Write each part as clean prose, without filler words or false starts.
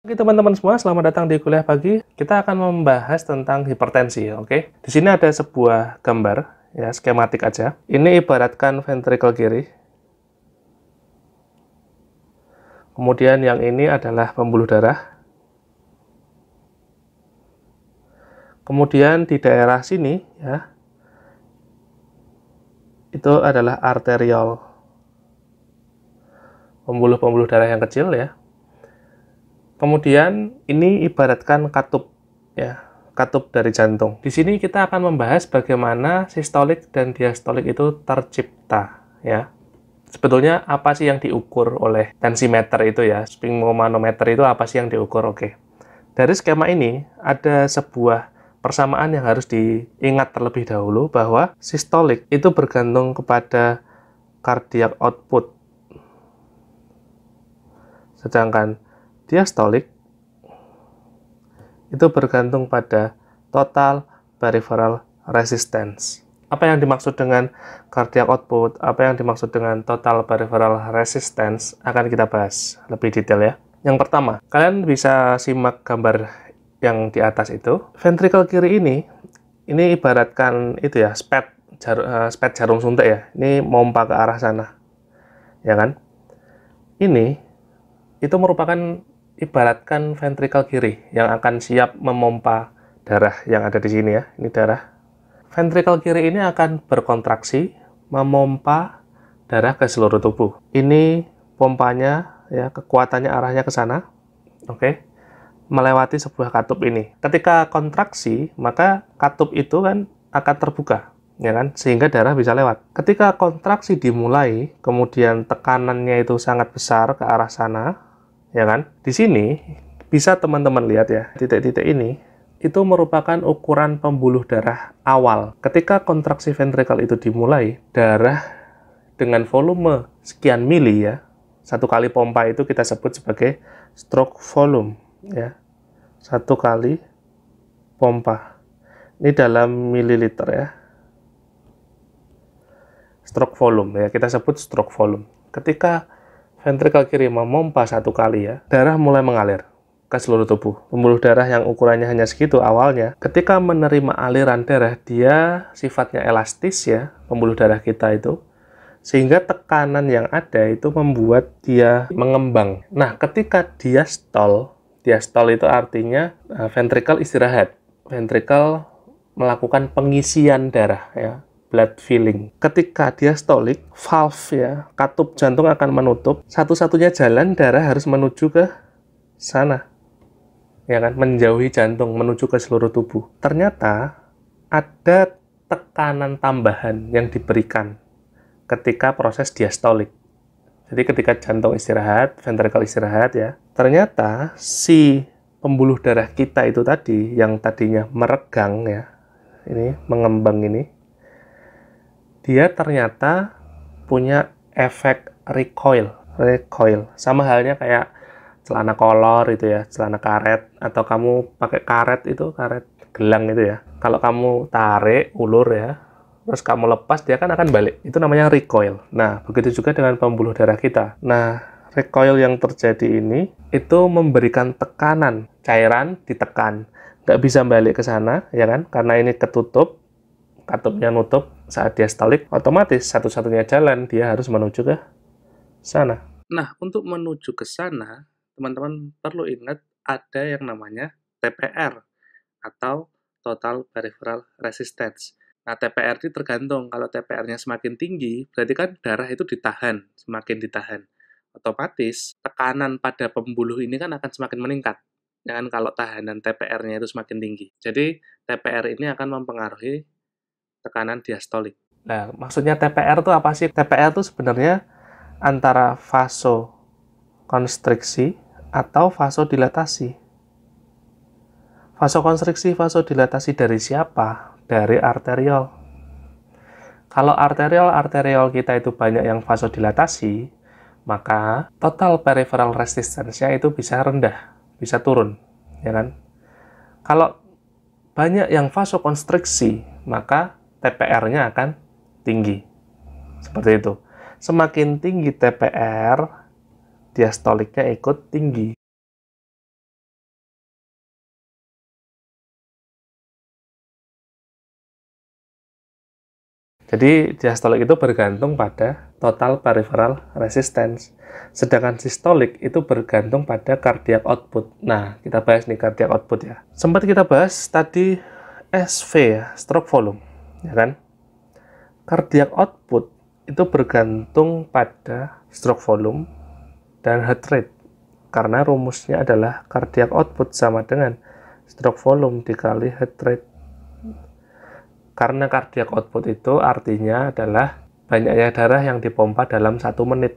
Oke teman-teman semua, selamat datang di kuliah pagi. Kita akan membahas tentang hipertensi, oke? Di sini ada sebuah gambar, ya, skematik aja. Ini ibaratkan ventricle kiri. Kemudian yang ini adalah pembuluh darah. Kemudian di daerah sini, ya, itu adalah arteriol. Pembuluh-pembuluh darah yang kecil, ya. Kemudian ini ibaratkan katup, ya, katup dari jantung. Di sini kita akan membahas bagaimana sistolik dan diastolik itu tercipta, ya. Sebetulnya apa sih yang diukur oleh tensimeter itu ya, sphygmomanometer itu apa sih yang diukur? Oke. Dari skema ini ada sebuah persamaan yang harus diingat terlebih dahulu bahwa sistolik itu bergantung kepada cardiac output. Sedangkan diastolik itu bergantung pada total peripheral resistance. Apa yang dimaksud dengan cardiac output, apa yang dimaksud dengan total peripheral resistance akan kita bahas lebih detail ya. Yang pertama, kalian bisa simak gambar yang di atas itu. Ventricle kiri ini ibaratkan itu ya, spet jarum suntik ya. Ini mompa ke arah sana. Ya kan? Ini itu merupakan ibaratkan ventricle kiri yang akan siap memompa darah yang ada di sini ya. Ini darah. Ventricle kiri ini akan berkontraksi, memompa darah ke seluruh tubuh. Ini pompanya, ya, kekuatannya arahnya ke sana, oke, melewati sebuah katup ini. Ketika kontraksi, maka katup itu kan akan terbuka, ya kan, sehingga darah bisa lewat. Ketika kontraksi dimulai, kemudian tekanannya itu sangat besar ke arah sana, ya kan. Di sini bisa teman-teman lihat ya, titik-titik ini itu merupakan ukuran pembuluh darah awal. Ketika kontraksi ventricle itu dimulai, darah dengan volume sekian mili ya, satu kali pompa itu kita sebut sebagai stroke volume ya. Satu kali pompa. Ini dalam mililiter ya. Stroke volume ya, kita sebut stroke volume. Ketika ventricle kiri memompa satu kali ya, darah mulai mengalir ke seluruh tubuh. Pembuluh darah yang ukurannya hanya segitu awalnya, ketika menerima aliran darah, dia sifatnya elastis ya, pembuluh darah kita itu, sehingga tekanan yang ada itu membuat dia mengembang. Nah, ketika diastol itu artinya ventricle istirahat. Ventricle melakukan pengisian darah ya, blood filling. Ketika diastolik, valve ya, katup jantung akan menutup. Satu-satunya jalan darah harus menuju ke sana, ya kan, menjauhi jantung, menuju ke seluruh tubuh. Ternyata ada tekanan tambahan yang diberikan ketika proses diastolik. Jadi ketika jantung istirahat, ventricle istirahat ya, ternyata si pembuluh darah kita itu tadi, yang tadinya meregang ya, ini mengembang ini, dia ternyata punya efek recoil. Sama halnya kayak celana kolor itu ya, celana karet, atau kamu pakai karet itu, karet gelang itu ya. Kalau kamu tarik ulur ya, terus kamu lepas, dia kan akan balik. Itu namanya recoil. Nah, begitu juga dengan pembuluh darah kita. Nah, recoil yang terjadi ini itu memberikan tekanan, cairan ditekan, nggak bisa balik ke sana, ya kan? Karena ini ketutup, katupnya nutup saat diastolik, otomatis satu-satunya jalan dia harus menuju ke sana. Nah, untuk menuju ke sana, teman-teman perlu ingat ada yang namanya TPR atau Total Peripheral Resistance. Nah, TPR ini tergantung. Kalau TPR-nya semakin tinggi, berarti kan darah itu ditahan, semakin ditahan. Otomatis, tekanan pada pembuluh ini kan akan semakin meningkat. Ya kan, kalau tahanan TPR-nya itu semakin tinggi. Jadi, TPR ini akan mempengaruhi tekanan diastolik. Nah, maksudnya TPR itu apa sih? TPR itu sebenarnya antara vasokonstriksi atau vasodilatasi. Vasokonstriksi, vasodilatasi dari siapa? Dari arteriol. Kalau arteriol kita itu banyak yang vasodilatasi, maka total peripheral resistance-nya itu bisa rendah, bisa turun, ya kan? Kalau banyak yang vasokonstriksi, maka TPR-nya akan tinggi. Seperti itu. Semakin tinggi TPR, diastoliknya ikut tinggi. Jadi diastolik itu bergantung pada total peripheral resistance. Sedangkan sistolik itu bergantung pada cardiac output. Nah, kita bahas nih cardiac output ya. Sempat kita bahas tadi SV ya, stroke volume, ya kan? Cardiac output itu bergantung pada stroke volume dan heart rate. Karena rumusnya adalah cardiac output sama dengan stroke volume dikali heart rate. Karena cardiac output itu artinya adalah banyaknya darah yang dipompa dalam 1 menit.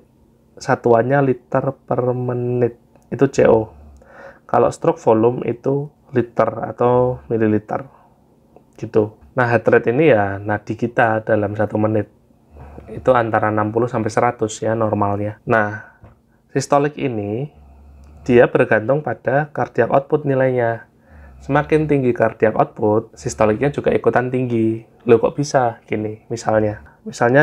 Satuannya liter per menit, itu CO. Kalau stroke volume itu liter atau mililiter, gitu. Nah, heart rate ini ya nadi kita dalam 1 menit. Itu antara 60 sampai 100 ya normalnya. Nah, sistolik ini dia bergantung pada cardiac output nilainya. Semakin tinggi cardiac output, sistoliknya juga ikutan tinggi. Loh kok bisa gini? Misalnya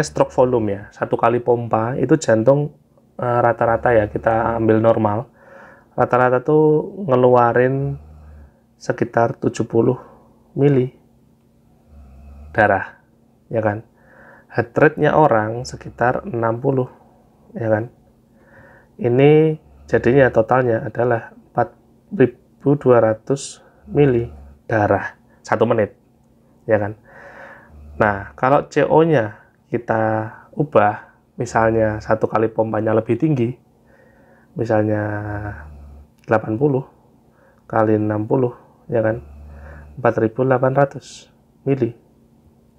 stroke volume ya, 1 kali pompa itu jantung rata-rata ya, kita ambil normal. Rata-rata tuh ngeluarin sekitar 70 mili darah, ya kan? Heart rate-nya orang sekitar 60, ya kan? Ini jadinya totalnya adalah 4.200 mili darah 1 menit, ya kan? Nah, kalau CO-nya kita ubah, misalnya 1 kali pompanya lebih tinggi, misalnya 80 kali 60, ya kan? 4.800 mili.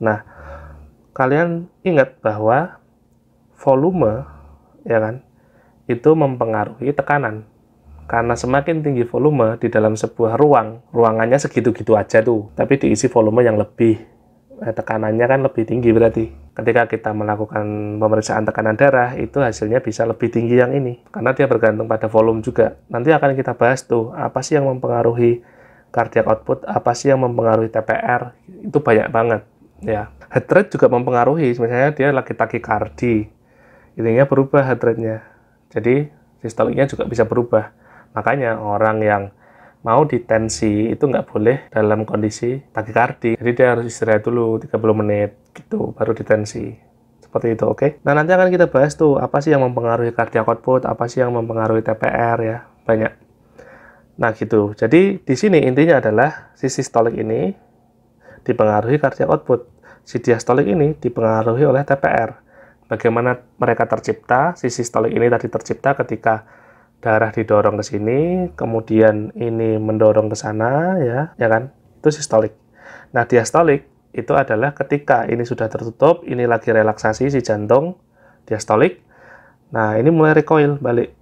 Nah, kalian ingat bahwa volume, ya kan, itu mempengaruhi tekanan. Karena semakin tinggi volume di dalam sebuah ruangannya segitu-gitu aja tuh, tapi diisi volume yang lebih, tekanannya kan lebih tinggi berarti. Ketika kita melakukan pemeriksaan tekanan darah, itu hasilnya bisa lebih tinggi yang ini, karena dia bergantung pada volume juga. Nanti akan kita bahas tuh, apa sih yang mempengaruhi cardiac output, apa sih yang mempengaruhi TPR, itu banyak banget. Ya, heart rate juga mempengaruhi, misalnya dia lagi takikardi, ininya berubah heart rate-nya, jadi sistoliknya juga bisa berubah. Makanya orang yang mau ditensi itu nggak boleh dalam kondisi takikardi. Jadi dia harus istirahat dulu 30 menit gitu, baru ditensi. Seperti itu, oke? Nah, nanti akan kita bahas tuh, apa sih yang mempengaruhi cardiac output, apa sih yang mempengaruhi TPR ya, banyak. Nah, gitu. Jadi, di sini intinya adalah si sistolik ini dipengaruhi cardiac output. Si diastolik ini dipengaruhi oleh TPR. Bagaimana mereka tercipta, si sistolik ini tadi tercipta ketika darah didorong ke sini, kemudian ini mendorong ke sana, ya kan? Itu sistolik. Nah, diastolik itu adalah ketika ini sudah tertutup, ini lagi relaksasi si jantung, diastolik. Nah, ini mulai recoil balik,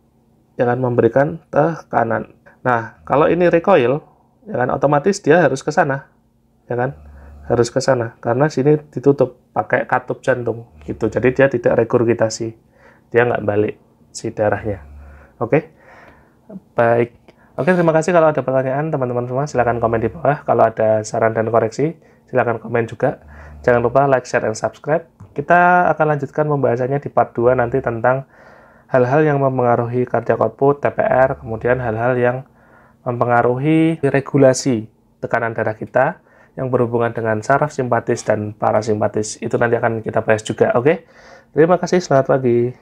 ya kan, memberikan tekanan. Nah, kalau ini recoil, ya kan, otomatis dia harus ke sana, ya kan? Harus ke sana, karena sini ditutup pakai katup jantung, gitu. Jadi dia tidak regurgitasi, dia nggak balik si darahnya. Oke, baik. Oke, terima kasih. Kalau ada pertanyaan, teman-teman semua, silahkan komen di bawah. Kalau ada saran dan koreksi, silahkan komen juga. Jangan lupa like, share, dan subscribe. Kita akan lanjutkan pembahasannya di part 2 nanti tentang hal-hal yang mempengaruhi cardiac output, TPR, kemudian hal-hal yang mempengaruhi regulasi tekanan darah kita yang berhubungan dengan saraf simpatis dan parasimpatis. Itu nanti akan kita bahas juga, oke? Terima kasih, selamat pagi.